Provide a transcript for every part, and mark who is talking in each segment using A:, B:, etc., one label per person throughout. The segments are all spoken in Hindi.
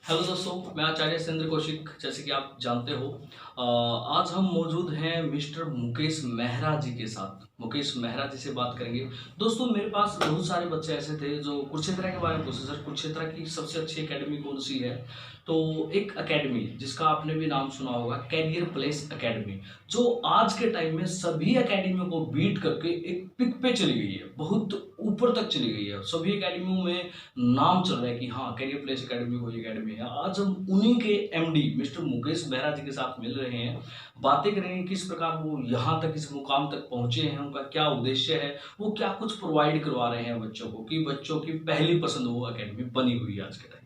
A: हेलो दोस्तों, मैं आचार्य सेंद्र कौशिक। जैसे कि आप जानते हो, आज हम मौजूद हैं मिस्टर मुकेश मेहरा जी के साथ। मुकेश मेहरा जी से बात करेंगे। दोस्तों, मेरे पास बहुत सारे बच्चे ऐसे थे जो कुरुक्षेत्र के बारे में पूछे, सर कुरुक्षेत्र की सबसे अच्छी एकेडमी कौन सी है। तो एक एकेडमी जिसका आपने भी नाम सुना होगा, कैरियर प्लेस एकेडमी, जो आज के टाइम में सभी एकेडमियों को बीट करके एक पिक पे चली गई है, बहुत ऊपर तक चली गई है। सभी एकेडमियों में नाम चल रहा है कि हाँ, कैरियर प्लेस एकेडमी कोई एकेडमी है। आज हम उन्हीं के एमडी मिस्टर मुकेश मेहरा जी के साथ मिल रहे हैं, बातें करेंगे किस प्रकार वो यहाँ तक, इस मुकाम तक पहुंचे हैं, उनका क्या उद्देश्य है, वो क्या कुछ प्रोवाइड करवा रहे हैं बच्चों को कि बच्चों की पहली पसंद वो एकेडमी बनी हुई है आज के टाइम पे।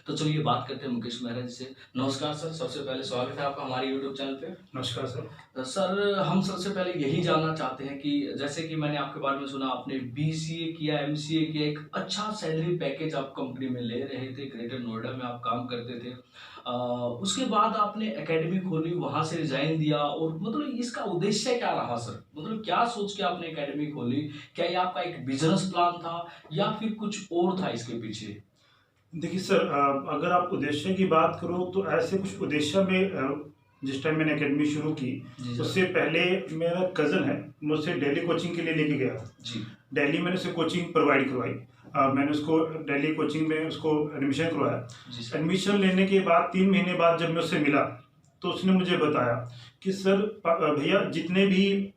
A: तो चलिए बात करते हैं मुकेश मेहरा जी से। नमस्कार सर, सबसे पहले स्वागत है आपका हमारे यूट्यूब चैनल पे।
B: नमस्कार सर।
A: सर, हम सबसे पहले यही जानना चाहते हैं कि जैसे कि मैंने आपके बारे में सुना, आपने बीसीए किया, एमसीए किया, एक अच्छा सैलरी पैकेज आप कंपनी में ले रहे थे, ग्रेटर नोएडा में आप काम करते थे। उसके बाद आपने एकेडमी खोली, वहां से रिजाइन दिया, और मतलब इसका उद्देश्य क्या रहा सर? मतलब क्या सोच के आपने एकेडमी खोली? क्या ये आपका एक बिजनेस प्लान था या फिर कुछ और था इसके पीछे?
B: देखिए सर, अगर आप उद्देश्य की बात करो तो ऐसे कुछ उद्देश्य में जिस टाइम मैंने एकेडमी शुरू की उससे पहले मेरा कज़न है, मुझसे दिल्ली कोचिंग के लिए लेके गया
A: जी।
B: दिल्ली मैंने उसे कोचिंग प्रोवाइड करवाई। मैंने उसको दिल्ली कोचिंग में उसको एडमिशन करवाया। एडमिशन लेने के बाद 3 महीने बाद जब मैं उससे मिला तो उसने मुझे बताया कि सर भैया, जितने भी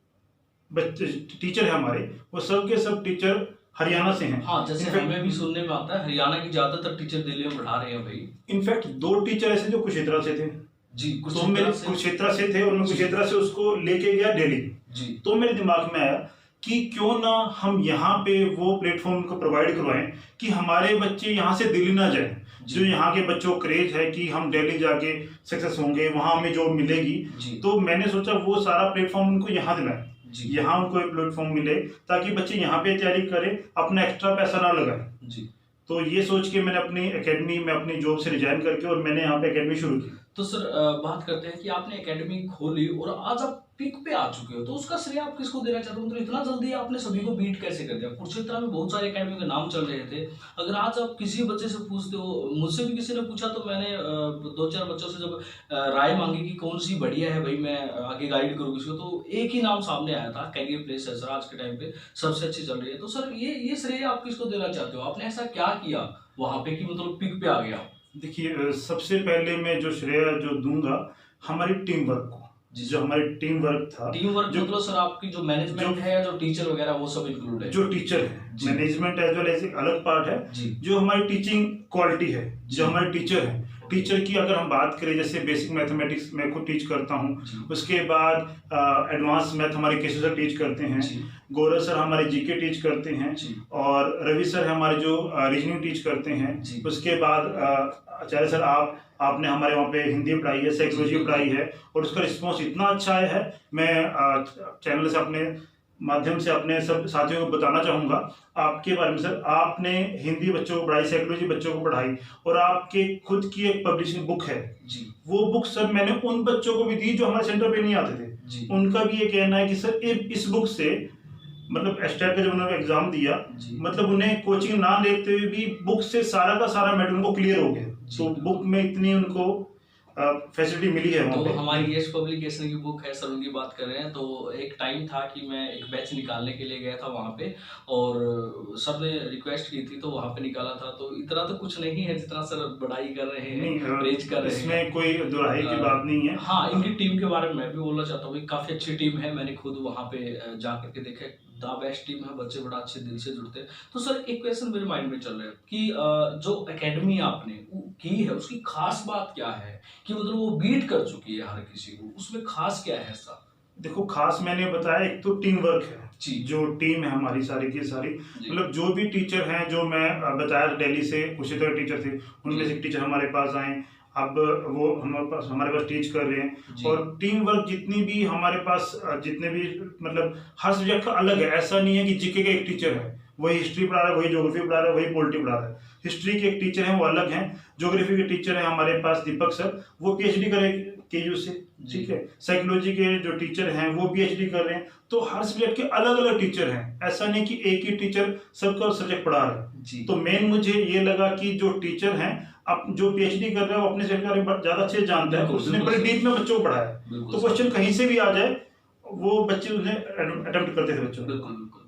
B: बच्चे टीचर हैं हमारे, वो सब के सब टीचर हरियाणा से हैं।
A: हाँ, जैसे हमें भी सुनने में आता है हरियाणा की ज्यादातर टीचर दिल्ली में पढ़ा रहे हैं भाई।
B: इनफैक्ट 2 टीचर ऐसे जो कुरुक्षेत्र से थे
A: जी।
B: तो मेरे कुरुक्षेत्र से थे और मैं कुरुक्षेत्र से उसको लेके गया दिल्ली जी। तो मेरे दिमाग में आया कि क्यों ना हम यहाँ पे वो प्लेटफॉर्म को प्रोवाइड करवाएं कि हमारे बच्चे यहाँ से दिल्ली ना जाएं। जो यहाँ के बच्चों को क्रेज है कि हम दिल्ली जाके सक्सेस होंगे, वहां हमें जॉब मिलेगी, तो मैंने सोचा वो सारा प्लेटफॉर्म उनको यहाँ दिलाएं, यहाँ उनको एक प्लेटफॉर्म मिले ताकि बच्चे यहाँ पे तैयारी करें, अपना एक्स्ट्रा पैसा ना लगाएं जी। तो ये सोच के मैंने अपनी एकेडमी में अपनी जॉब से रिजाइन करके और मैंने यहाँ पे एकेडमी शुरू की।
A: तो सर, बात करते हैं कि आपने एकेडमी खोली और आज आप पीक पे आ चुके हो, तो उसका श्रेय आप किसको देना चाहते हो? मतलब इतना जल्दी आपने सभी को बीट कैसे कर दिया? कुरुक्षेत्र में बहुत सारे एकेडमी के नाम चल रहे थे। अगर आज आप किसी बच्चे से पूछते हो, मुझसे भी किसी ने पूछा तो मैंने 2-4 बच्चों से जब राय मांगी कि कौन सी बढ़िया है भाई, मैं आगे गाइड करूँ किसी को, तो एक ही नाम सामने आया था, कैरियर प्लेस है सर, आज के टाइम पे सबसे अच्छी चल रही है। तो सर, ये श्रेय आप किसको देना चाहते हो? आपने ऐसा क्या किया वहां पे कि मतलब पीक पे आ गया?
B: देखिए, सबसे पहले मैं जो श्रेय जो दूंगा हमारी टीम वर्क को, जो हमारी टीम वर्क था।
A: टीम वर्क मतलब सर आपकी जो मैनेजमेंट है या जो टीचर वगैरह वो सब इंक्लूड है?
B: जो टीचर है, मैनेजमेंट एज वेल एज एक अलग पार्ट है। जो हमारी टीचिंग क्वालिटी है, जो हमारे टीचर है, टीचर की अगर हम बात करें, जैसे बेसिक मैथमेटिक्स मैं खुद टीच करता हूँ, उसके बाद एडवांस मैथ हमारे केशव सर टीच करते हैं, गौरव सर हमारे जीके टीच करते हैं, और रवि सर हमारे जो रीजनिंग टीच करते हैं। उसके बाद आचार्य सर आपने हमारे वहाँ पे हिंदी पढ़ाई है, साइकोलॉजी पढ़ाई है, और उसका रिस्पॉन्स इतना अच्छा आया है। मैं चैनल से अपने माध्यम से अपने सब साथियों को बताना चाहूँगा आपके बारे में सर। आपने हिंदी बच्चों को पढ़ाई, साइकोलॉजी बच्चों को पढ़ाई, और आपके खुद की एक पब्लिशिंग बुक है जी। वो बुक सर मैंने उन बच्चों को भी दी जो हमारे सेंटर पे नहीं आते थे जी। उनका भी ये कहना है कि सर इस बुक से, मतलब एस्टेट का जब उन्होंने एग्जाम दिया, मतलब उन्हें कोचिंग ना लेते हुए भी बुक से सारा का सारा मैटर उनको क्लियर हो गया। तो बुक में इतनी उनको फैसिलिटी मिली है।
A: तो हमारी यश पब्लिकेशन की बुक है सर, उनकी बात कर रहे हैं। तो एक टाइम था कि मैं एक बैच निकालने के लिए गया था वहाँ पे, और सर ने रिक्वेस्ट की थी तो वहाँ पे निकाला था। तो इतना तो कुछ नहीं है जितना सर बढ़ाई कर रहे हैं, प्रेज कर रहे हैं,
B: इसमें कोई दुराई की बात नहीं है।
A: हाँ, इनकी टीम के बारे में मैं भी बोलना चाहता हूँ, काफी अच्छी टीम है। मैंने खुद वहाँ पे जा करके देखा, द बेस्ट टीम है, बच्चे बड़ा अच्छे दिल से जुड़ते हैं। तो सर, एक क्वेश्चन मेरे माइंड में चल रहा है कि जो एकेडमी आपने की है उसकी खास बात क्या है कि मतलब वो बीट कर चुकी है हर किसी को, उसमें खास क्या है ऐसा?
B: देखो, खास मैंने बताया, एक तो टीम वर्क है जी। जो टीम है हमारी सारी की सारी, मतलब जो भी टीचर हैं, जो मैं बताया दिल्ली से कुरुक्षेत्र टीचर थे, उनमें से टीचर हमारे पास आए, अब वो हमारे पास टीच कर रहे हैं। और टीम वर्क जितनी भी हमारे पास, जितने भी, मतलब हर सब्जेक्ट का अलग है। ऐसा नहीं है कि जीके का एक टीचर है वही हिस्ट्री पढ़ा रहा है, वही ज्योग्राफी पढ़ा रहा है, वही पॉलिटी पढ़ा रहा है। हिस्ट्री के एक टीचर हैं वो अलग हैं, ज्योग्राफी के टीचर हैं हमारे पास दीपक सर, वो पीएचडी कर रहे हैं केयू से, ठीक है। साइकोलॉजी के जो टीचर हैं वो पीएचडी कर रहे हैं। तो हर सब्जेक्ट के अलग अलग टीचर हैं, ऐसा नहीं कि एक ही टीचर सबका सब्जेक्ट पढ़ा रहा है। तो मेन मुझे ये लगा कि जो टीचर हैं अब जो पीएचडी कर रहा है वो अपने सब्जेक्ट के बारे में ज्यादा अच्छे जानता है, उसने बड़े डीप में बच्चों को पढ़ाया है, तो क्वेश्चन कहीं से भी आ जाए वो बच्चे उन्हें अटेम्प्ट करते थे बच्चों।
A: बिल्कुल बिल्कुल।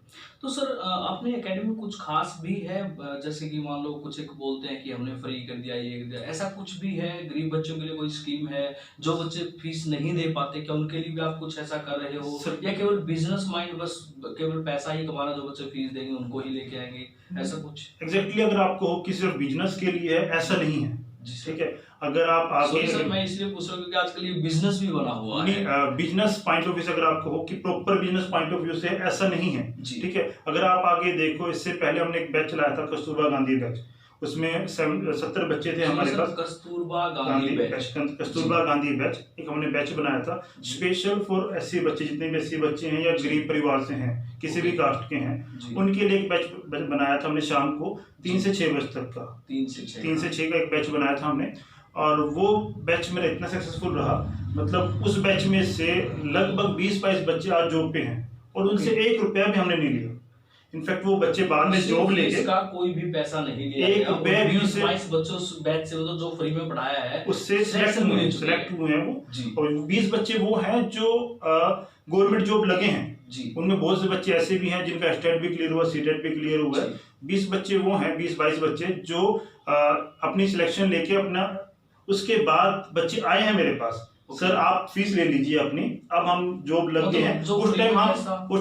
A: तो सर आपने एकेडमी में कुछ खास भी है, जैसे कि मान लो कुछ एक बोलते हैं कि हमने फ्री कर दिया, ये कर दिया, ऐसा कुछ भी है? गरीब बच्चों के लिए कोई स्कीम है? जो बच्चे फीस नहीं दे पाते, क्या उनके लिए भी आप कुछ ऐसा कर रहे हो, या केवल बिजनेस माइंड, बस केवल पैसा ही कमाना, जो बच्चे फीस देंगे उनको ही लेके आएंगे, ऐसा कुछ?
B: एग्जैक्टली अगर आपको हो कि सिर्फ बिजनेस के लिए है, ऐसा नहीं है, ठीक है। अगर आप आगे
A: सर मैं इसलिए पूछ रहा हूँ क्योंकि आजकल ये बिजनेस भी बना हुआ है।
B: बिजनेस पॉइंट ऑफ व्यू से अगर आपको हो कि proper business point of view से ऐसा नहीं है, ठीक है। अगर आप आगे देखो, इससे पहले हमने एक बैच चलाया था कस्तूरबा गांधी बैच, उसमें 70 बच्चे थे हमारे पास।
A: कस्तूरबा गांधी बैच,
B: कस्तूरबा गांधी बैच एक हमने बैच बनाया था स्पेशल फॉर एससी बच्चे, जितने भी एससी बच्चे हैं या गरीब परिवार से हैं, किसी भी कास्ट के हैं, उनके लिए एक बैच बनाया था हमने शाम को 3 से 6 बजे तक का, 3 से 6 का एक बैच बनाया था हमने। और वो बैच मेरा इतना सक्सेसफुल रहा, मतलब उस बैच में से लगभग 20-22 बच्चे आज जॉब पे हैं और उनसे 1 रुपया भी हमने नहीं लिया। इनफैक्ट वो बच्चे बाद में जॉब लेके,
A: इसका कोई भी पैसा नहीं लिया,
B: 1 रुपया भी
A: 20-22 बच्चों बैच से मतलब जो फ्री में पढ़ाया है
B: उससे सिलेक्ट हुए हैं वो। और 20 बच्चे वो हैं जो गवर्नमेंट जॉब लगे हैं जी। उनमें बहुत से बच्चे ऐसे भी हैं जिनका स्टेट भी क्लियर हुआ, सीटेट भी क्लियर हुआ है। 20 बच्चे वो हैं, 20-22 बच्चे जो अपनी सिलेक्शन लेके अपना, उसके बाद बच्चे आए हैं मेरे पास, सर आप फीस ले लीजिए अपनी, अब हम जॉब लग गए हैं। उस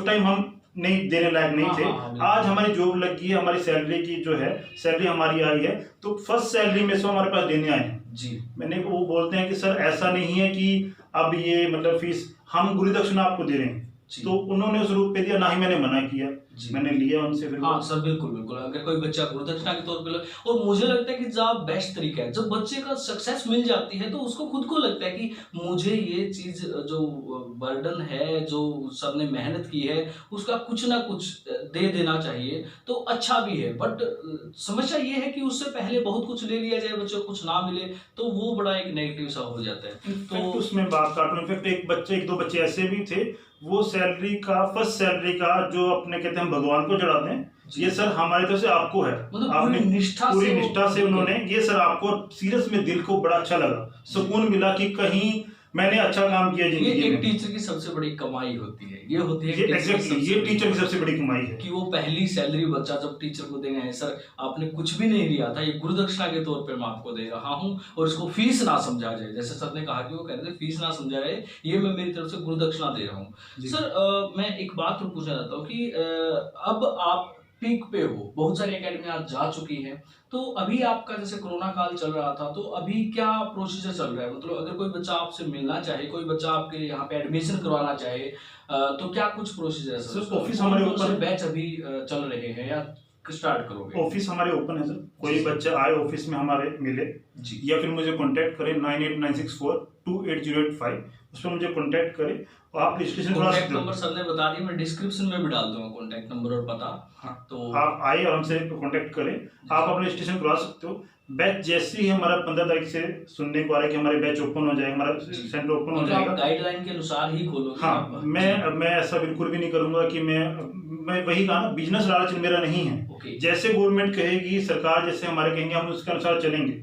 B: टाइम हम नहीं देने लायक नहीं थे। आज हमारी जॉब लग गई है, हमारी सैलरी की जो है सैलरी हमारी आई है, तो फर्स्ट सैलरी में से हमारे पास देने आए हैं जी। मैंने वो बोलते हैं कि सर ऐसा नहीं है कि अब ये मतलब फीस हम गुरु दक्षिणा आपको दे रहे हैं, तो उन्होंने उस रूप पे दिया, ना ही मैंने मना किया, मैंने लिया उनसे फिर।
A: हाँ सर बिल्कुल बिल्कुल, अगर कोई बच्चा गुरुदक्षिणा के तौर पे, और मुझे लगता है कि ज्यादा बेस्ट तरीका है, जब बच्चे का सक्सेस मिल जाती है तो उसको खुद को लगता है कि मुझे ये चीज जो बर्डन है, जो सबने मेहनत की है, उसका कुछ ना कुछ दे देना चाहिए, तो अच्छा भी है। बट समस्या ये है कि उससे पहले बहुत कुछ ले लिया जाए, बच्चे को कुछ ना मिले, तो वो बड़ा एक नेगेटिव सा हो जाता है।
B: तो उसमें बात काटूं, इनफैक्ट एक दो बच्चे ऐसे भी थे, वो सैलरी का, फर्स्ट सैलरी का जो अपने कहते हैं हम भगवान को चढ़ाते हैं, ये सर हमारी तरफ से आपको है,
A: मतलब
B: आपने पूरी निष्ठा से उन्होंने ये सर आपको सीरियस में दिल को बड़ा अच्छा लगा, सुकून मिला कि कहीं मैंने अच्छा काम किया जिंदगी में।
A: ये एक टीचर की सबसे बड़ी कमाई होती है, ये होती है
B: एग्जैक्टली ये टीचर की सबसे बड़ी कमाई है
A: कि वो पहली सैलरी बच्चा जब टीचर को देंगे, सर आपने कुछ भी नहीं लिया था, ये गुरुदक्षिणा के तौर पे मैं आपको दे रहा हूँ, और इसको फीस ना समझा जाए, जैसे सर ने कहा कि वो कह रहे थे फीस ना समझा जाए, ये मैं मेरी तरफ से गुरुदक्षिणा दे रहा हूँ। सर मैं एक बात और पूछना चाहता हूँ कि अब आप पीक पे हो, बहुत सारी एकेडमी आज जा चुकी है, तो अभी आपका जैसे कोरोना काल चल रहा था, तो अभी क्या प्रोसीजर चल रहा है? मतलब अगर कोई बच्चा आपसे मिलना चाहे, कोई बच्चा आपके यहाँ पे एडमिशन करवाना चाहे, तो क्या कुछ प्रोसीजर है सर?
B: ऑफिस हमारे ऊपर
A: बैच अभी चल रहे हैं या स्टार्ट करोगे?
B: ऑफिस हमारे ओपन है सर, कोई बच्चा आए ऑफिस में हमारे मिले जी, या फिर मुझे कांटेक्ट करे 9896428085, उस पर मुझे कांटेक्ट करे और आप रजिस्ट्रेशन करा सकते हो।
A: नंबर सर ने बता दिया, मैं डिस्क्रिप्शन में भी डाल दूंगा कांटेक्ट नंबर और पता।
B: हाँ, तो आप आए और हमसे कांटेक्ट करें, आप अपना रजिस्ट्रेशन करवा सकते हो। बैच जैसे ही हमारा 15 तारीख से सुनने को आ रहा है कि हमारे बैच ओपन हो जाएगा, हमारा सेंटर ओपन हो जाएगा,
A: गाइडलाइन के अनुसार ही खोलोगे?
B: हाँ, मैं ऐसा बिल्कुल भी नहीं करूंगा कि मैं वही कहा ना, बिजनेस लालच मेरा नहीं है। जैसे गवर्नमेंट कहेगी, सरकार जैसे हमारे कहेंगे, हम उसके अनुसार चलेंगे।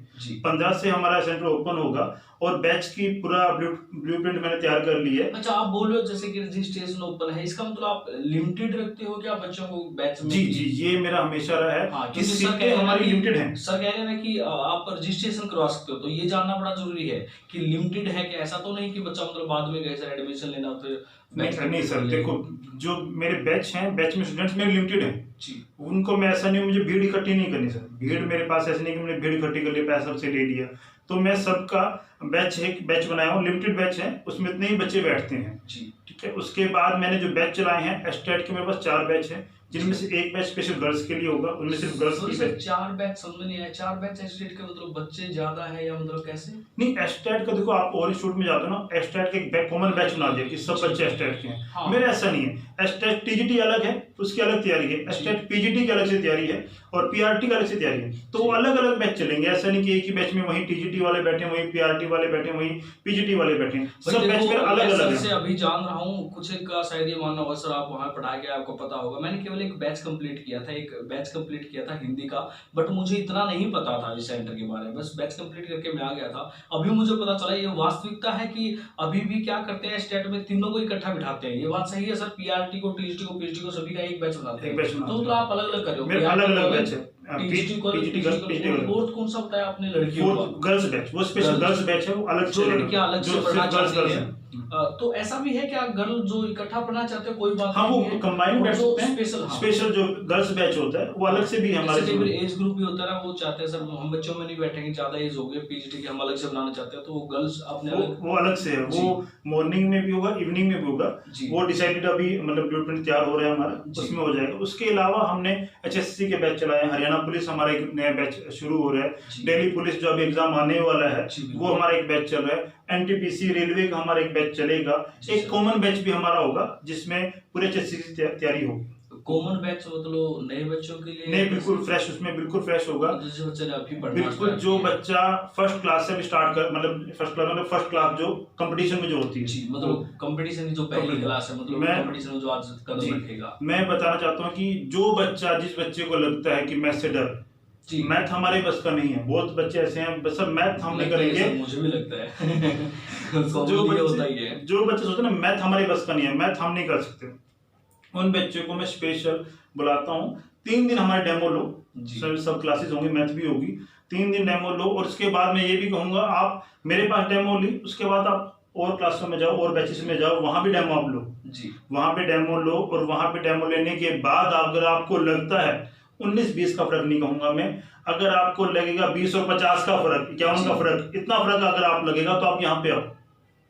B: 15 से हमारा सेंटर ओपन होगा और बैच की पूरा ब्लूप्रिंट मैंने तैयार कर ली है।
A: अच्छा, आप बोल रहे हो जैसे कि रजिस्ट्रेशन ओपन है, इसका मतलब आप लिमिटेड रखते हो क्या बच्चों को बैच में?
B: जी, ये मेरा हमेशा रहा है। हाँ, कि सीटें हमारी लिमिटेड हैं।
A: सर कह रहे हैं कि आप रजिस्ट्रेशन करवा सकते हो, तो ये जानना बड़ा जरूरी है कि लिमिटेड है कि ऐसा तो नहीं कि बच्चा मतलब बाद में गए सर एडमिशन लेना फिर
B: नहीं सर, देखो जो मेरे बैच हैं, बैच में स्टूडेंट्स मेरे लिमिटेड हैं जी, उनको मैं ऐसा नहीं, मुझे भीड़ इकट्ठी नहीं करनी सर, भीड़ मेरे पास ऐसे नहीं कि मैंने भीड़ इकट्ठी कर ली, पैसा सबसे ले लिया, तो मैं सबका बैच बनाया हूँ, लिमिटेड बैच है, उसमें इतने ही बच्चे बैठते हैं जी, ठीक है। उसके बाद मैंने जो बैच चलाए हैं, स्टेट के मेरे पास 4 बैच हैं, जिनमें से एक बैच स्पेशल गर्ल्स के लिए होगा, उनमें सिर्फ गर्ल्स की बैच।
A: 4 बैच समझ नहीं आया, 4 बैच स्टेट का मतलब बच्चे ज्यादा है या मतलब कैसे?
B: नहीं, स्टेट का देखो, आप और इंस्टीट्यूट में जाते हो ना, स्टेट के एक कॉमन बैच बना दिया कि सब बच्चे स्टेट के हैं। हाँ। मेरा ऐसा नहीं है, स्टेट टीजीटी अलग है, उसकी अलग तैयारी है, स्टेट पीजीटी की अलग से तैयारी है और पीआरटी का अलग से तैयारी है, तो वो अलग अलग बैच चलेंगे। ऐसा नहीं कि एक ही बैच में वही टीजीटी वाले बैठे, वही पीआरटी वाले बैठे, वही पीजीटी वाले बैठे, सब बैच में अलग अलग है।
A: अभी जान रहा हूँ कुछ एक का शायद ये मानना होगा सर, आप वहाँ पढ़ा के आपको पता होगा, मैंने केवल केवल एक बैच कंप्लीट किया था हिंदी का, बट मुझे इतना नहीं पता था इस सेंटर के बारे में, बस बैच कंप्लीट करके मैं आ गया था। अभी मुझे पता चला ये वास्तविकता है कि अभी भी क्या करते हैं स्टेट में तीनों को इकट्ठा बिठाते हैं। ये बात सही है सर? पीआरटी को, टीजीटी को, पीजीटी को सभी का एक बैच बनाते हैं, तो आप अलग अलग कर रहे हो?
B: अलग अलग बैच है।
A: फोर्थ कौन सा बताया आपने? लड़कियों का
B: गर्ल्स बैच, वो स्पेशल गर्ल्स बैच है, वो अलग से
A: लड़कियां अलग से पढ़ना चाहती हैं। तो ऐसा भी है क्या गर्ल जो इकट्ठा पढ़ना चाहते हैं? कोई बात
B: हाँ,
A: नहीं
B: वो कंबाइन बैच होते हैं। स्पेशल जो गर्ल्स बैच होता है वो अलग से भी हमारे
A: एज ग्रुप भी होता है ना, वो चाहते हैं सर हम बच्चों में नहीं बैठेंगे, ज्यादा एज हो गई, पीजीटी की हम अलग से बनाना चाहते हैं, तो वो गर्ल्स अपने
B: वो अलग से है। वो मॉर्निंग में भी होगा, इवनिंग में भी होगा, वो डिसाइडेड अभी मतलब ब्लूप्रिंट तैयार हो रहा है हमारा, उसमें हो जाएगा। उसके अलावा हमने एचएससी के बैच चलाए हैं, हरियाणा पुलिस हमारा एक नया बैच शुरू हो रहा है, दिल्ली पुलिस जो अभी एग्जाम आने वाला है वो हमारा एक बैच चल रहा है, एनटीपीसी रेलवे का हमारा एक बैच चलेगा, एक कॉमन बैच भी हमारा होगा जिसमें पूरे एचएससी की तैयारी होगी।
A: कॉमन बैच मतलब नए बच्चों के लिए?
B: नहीं, बिल्कुल फ्रेश, उसमें बिल्कुल फ्रेश होगा।
A: जिस बच्चे ने अभी पढ़ना
B: बिल्कुल जो बच्चा फर्स्ट क्लास से भी स्टार्ट कर, मतलब फर्स्ट क्लास जो कंपटीशन में जो होती है,
A: मतलब कंपटीशन की जो पहली क्लास है, मतलब कंपटीशन में जो आज कदम रखेगा।
B: मैं बताना चाहता हूँ कि जो बच्चा, जिस बच्चे को लगता है कि मैथ से डर, मैथ हमारे बस का नहीं है, बहुत बच्चे ऐसे हैं बस मैथ हम नहीं करेंगे,
A: मुझे भी लगता है
B: जो बच्चे सोचते हैं ना मैथ हमारे बस का नहीं है, मैथ हम नहीं कर सकते, उन बच्चों को मैं स्पेशल बुलाता हूँ। 3 दिन हमारे डेमो लो, सब क्लासेस होंगी, मैथ भी होगी, 3 दिन डेमो लो, और उसके बाद मैं ये भी कहूंगा आप मेरे पास डेमो ली, उसके बाद आप और क्लासों में जाओ और बैचेस में जाओ, वहां भी डेमो आप लो जी, वहां पे डेमो लो, और वहां पे डेमो लेने के बाद अगर आपको लगता है 19-20 का फर्क नहीं कहूंगा मैं, अगर आपको लगेगा 20 और 50 का फर्क, 51 का फर्क, इतना फर्क अगर आप लगेगा तो आप यहाँ पे आओ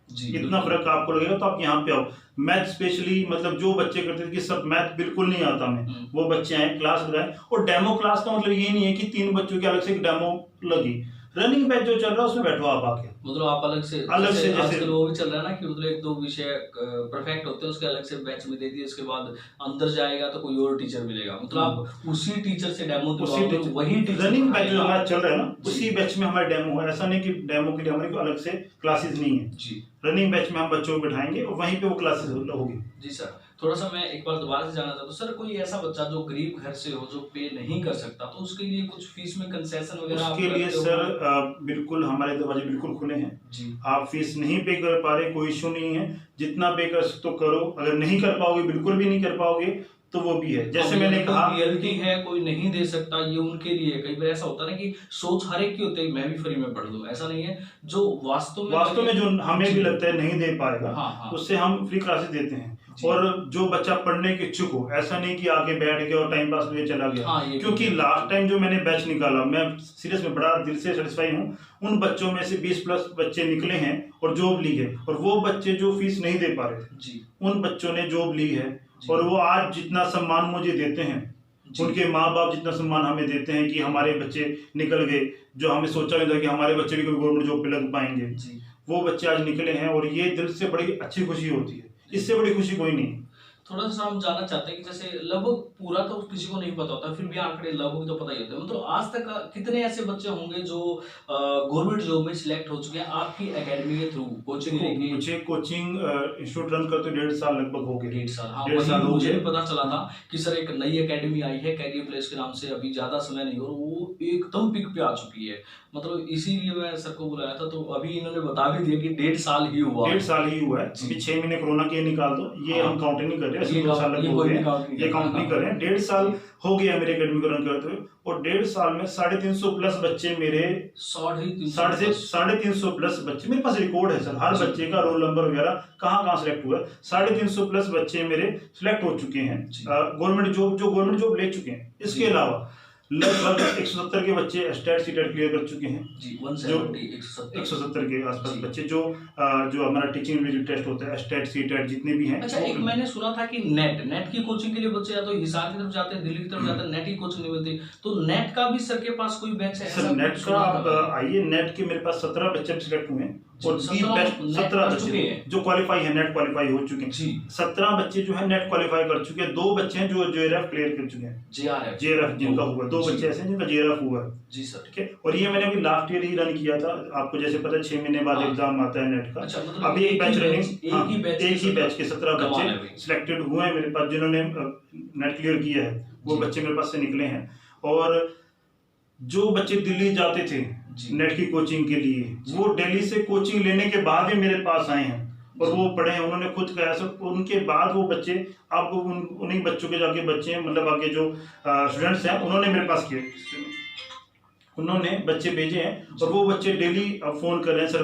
B: जी, इतना फर्क आपको लगेगा तो आप यहाँ पे आओ। मैथ स्पेशली मतलब जो बच्चे करते थे कि सब मैथ बिल्कुल नहीं आता मैं, वो बच्चे आए, क्लास लगाए, और डेमो क्लास का मतलब ये नहीं है कि 3 बच्चों की अलग से एक डेमो लगी, रनिंग बैच जो चल रहा है उसमें बैठो आप आके,
A: मतलब आप अलग से जैसे वो भी चल रहा है ना कि मतलब 1-2 विषय परफेक्ट होते हैं उसके अलग से बैच में दे दिए, उसके बाद अंदर जाएगा तो कोई और टीचर मिलेगा, मतलब आप उसी टीचर से डेमो दिलवाओगे, वही
B: रनिंग बैच जो हमारा चल रहा है ना उसी बैच में हमारा डेमो है, ऐसा नहीं कि डेमो के लिए हमारे कोई अलग से क्लासेस नहीं है जी, रनिंग बैच में हम बच्चों को बिठाएंगे और वहीं पे वो क्लासेस होगी जी
A: सर। थोड़ा सा मैं एक बार दोबारा से जानना चाहता हूँ सर, कोई ऐसा बच्चा जो गरीब घर से हो जो पे नहीं कर सकता, तो उसके लिए कुछ फीस में कंसेशन वगैरह?
B: उसके लिए सर बिल्कुल हमारे दरवाजे बिल्कुल खुले हैं जी, आप फीस नहीं पे कर पा रहे कोई इशू नहीं है, जितना पे कर सकते हो करो, अगर नहीं कर पाओगे बिल्कुल भी नहीं कर पाओगे तो वो भी है, जैसे मैंने कहा
A: रियलिटी है, कोई नहीं दे सकता, ये उनके लिए कई बार ऐसा होता है ना कि सोच हर एक की होती है मैं भी फ्री में पढ़ लूं, ऐसा नहीं है, जो वास्तव में
B: जो हमें भी लगता है नहीं दे पाएगा उससे हम फ्री क्लासेस देते हैं, और जो बच्चा पढ़ने के इच्छुक हो, ऐसा नहीं कि आगे बैठ गया और टाइम पास लिए चला गया, क्योंकि लास्ट टाइम जो मैंने बैच निकाला मैं सीरियस में बड़ा दिल से सेटिस्फाई हूँ, उन बच्चों में से 20+ बच्चे निकले हैं और जॉब ली है, और वो बच्चे जो फीस नहीं दे पा रहे थे जी, उन बच्चों ने जॉब ली है, और वो आज जितना सम्मान मुझे देते हैं, उनके माँ बाप जितना सम्मान हमें देते हैं कि हमारे बच्चे निकल गए, जो हमें सोचा नहीं था कि हमारे बच्चे भी कोई गवर्नमेंट जॉब पे लग पाएंगे, वो बच्चे आज निकले हैं, और ये दिल से बड़ी अच्छी खुशी होती है, इससे बड़ी खुशी कोई नहीं।
A: थोड़ा सा हम जानना चाहते हैं कि जैसे लगभग पूरा तो किसी को नहीं पता होता, फिर भी आंकड़े लगभग तो पता ही होते हैं, मतलब आज तक कितने ऐसे बच्चे होंगे जो गवर्नमेंट जॉब में सिलेक्ट हो चुके हैं आपकी एकेडमी के थ्रू? कोचिंग
B: मुझे कोचिंग इंस्टीट्यूट रन करते 1.5 साल लगभग हो गए।
A: 1.5 साल, हाँ, मुझे भी पता चला था कि सर एक नई एकेडमी आई है कैरियर प्लेस के नाम से, अभी ज्यादा समय नहीं, और वो एकदम पिक पे आ चुकी है, मतलब इसीलिए मैं सर को बुलाया था, तो अभी इन्होंने बता भी दिया कि 1.5 साल ही हुआ है,
B: 1.5 साल ही हुआ है, अभी 6 महीने कोरोना के निकाल दो, ये हम काउंट नहीं कर रहे, ये काउंट नहीं कर रहे हैं, 1.5 साल हो गया मेरे एकेडमी को रन करते हुए, और 1.5 साल में 350+ बच्चे मेरे 350+ बच्चे, मेरे पास रिकॉर्ड है सर, हर बच्चे का रोल नंबर वगैरह कहाँ सिलेक्ट हुआ, 350+ बच्चे मेरे सिलेक्ट हो चुके हैं, गवर्नमेंट जॉब ले चुके हैं। इसके अलावा लगभग 170 के बच्चे स्टेट सीटेट क्लियर कर चुके हैं जी, 170 के आसपास बच्चे जो हमारा टीचिंग रिलेटेड टेस्ट होता है, स्टेट सीटेट जितने भी हैं।
A: अच्छा, एक मैंने सुना था कि नेट की कोचिंग के लिए बच्चे या तो हिसार की तरफ जाते हैं, दिल्ली की तरफ जाते हैं, नेट की कोचिंग नहीं मिलती, तो नेट का भी सर के पास कोई बैच है?
B: सर नेट का आप आइए, नेट के मेरे पास 17 बच्चे सिलेक्ट हुए हैं, और दी बेस्ट 17 बच्चे जो क्वालिफाई है, नेट क्वालिफाई हो चुके हैं। 17 बच्चे जो है नेट क्वालिफाई कर चुके हैं। 2 बच्चे हैं जो JRF क्लियर कर चुके हैं, JRF जिनका हुआ। 2 बच्चे ऐसे हैं जिनका JRF हुआ है
A: जी सर।
B: ठीक है। और ये मैंने अभी लास्ट ईयर ही रन किया था। आपको जैसे पता है 6 महीने बाद एग्जाम आता है नेट का। अभी एक बैच रनिंग, एक ही बैच के 17 बच्चे सिलेक्टेड हुए हैं मेरे पास, जिन्होंने नेट क्लियर किया है। वो बच्चे मेरे पास से निकले हैं। और जो बच्चे दिल्ली जाते थे नेट की कोचिंग के लिए, वो दिल्ली से कोचिंग लेने के बाद भी मेरे पास आए हैं और वो पढ़े हैं। उन्होंने खुद कहा सब, उनके बाद वो बच्चे अब उन्हीं बच्चों के जाके बच्चे हैं, मतलब आगे जो स्टूडेंट्स हैं उन्होंने मेरे पास किए, उन्होंने बच्चे भेजे हैं। और वो बच्चे डेली अब फोन कर रहे हैं, सर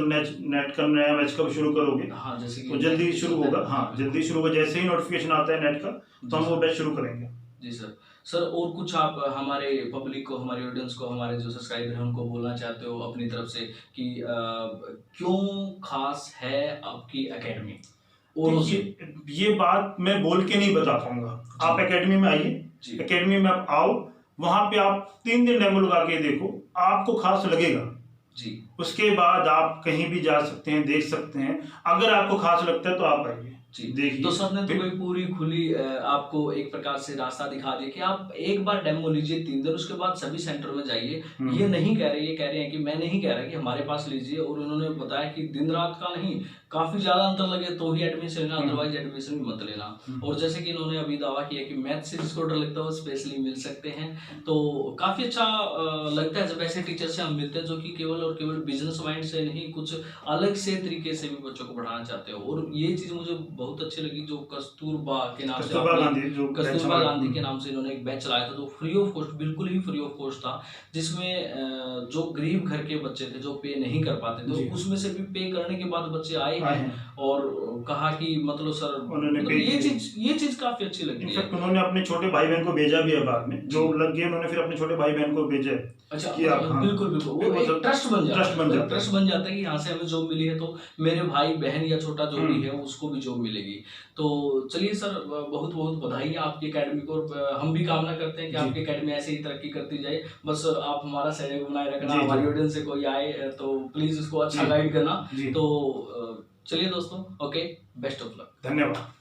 B: नेट का नया बैच कब शुरू करोगे?
A: हाँ, जैसे कि
B: तो जल्दी शुरू होगा। हाँ, जल्दी शुरू होगा। जैसे ही नोटिफिकेशन आता है नेट का तो हम वो बैच शुरू करेंगे।
A: जी सर। सर और कुछ आप हमारे पब्लिक को, हमारे ऑडियंस को, हमारे जो सब्सक्राइबर हैं उनको बोलना चाहते हो अपनी तरफ से कि क्यों खास है आपकी एकेडमी? और
B: ये बात मैं बोल के नहीं बता पाऊंगा। आप एकेडमी में आइए, एकेडमी में आप आओ, वहां पे आप 3 दिन डेमो लगा के देखो, आपको खास लगेगा जी। उसके बाद आप कहीं भी जा सकते हैं, देख सकते हैं। अगर आपको खास लगता है तो आप आइए जी, देखिए।
A: तो सर ने तो कोई पूरी खुली आपको एक प्रकार से रास्ता दिखा दिया कि आप एक बार डेमो लीजिए 3 दिन, उसके बाद सभी सेंटर में जाइए। ये नहीं कह रहे, ये कह रहे हैं कि मैं नहीं कह रहा कि हमारे पास लीजिए। और उन्होंने बताया कि दिन रात का नहीं, काफी ज्यादा अंतर लगे तो ही एडमिशन लेना, अदरवाइज एडमिशन भी मत लेना। और जैसे कि इन्होंने अभी दावा किया कि मैथ से जिसको डर लगता है वो स्पेशली मिल सकते हैं। तो काफी अच्छा लगता है जब ऐसे टीचर से हम मिलते हैं जो कि केवल और केवल बिजनेस माइंड से नहीं, कुछ अलग से तरीके से भी बच्चों को पढ़ाना चाहते हो। और ये चीज मुझे बहुत अच्छी लगी जो कस्तूरबा के नाम से, कस्तूरबा गांधी के नाम से इन्होंने एक बैच चलाया था जो फ्री ऑफ कॉस्ट, बिल्कुल ही फ्री ऑफ कॉस्ट था, जिसमें जो गरीब घर के बच्चे थे जो पे नहीं कर पाते थे, उसमें से भी पे करने के बाद बच्चे आए और कहा कि मतलब सर
B: उन्होंने
A: ये चीज काफी अच्छी लगी है।
B: उन्होंने अपने छोटे भाई बहन को भेजा भी है, बाद में जो लग गए उन्होंने फिर अपने छोटे भाई बहन को भेजा।
A: अच्छा, बिल्कुल बिल्कुल, वो एक ट्रस्ट बन जाता है कि यहाँ से हमें जॉब मिली है तो मेरे भाई बहन या छोटा जो भी है उसको भी जॉब मिलेगी। तो चलिए सर, बहुत बहुत बधाई है आपकी एकेडमी को। हम भी कामना करते हैं कि आपकी एकेडमी ऐसे ही तरक्की करती जाए। बस आप हमारा सहयोग बनाए रखना, हमारी ऑडियंस से कोई आए तो प्लीज उसको अच्छा गाइड करना। तो चलिए दोस्तों, ओके, बेस्ट ऑफ लक,
B: धन्यवाद।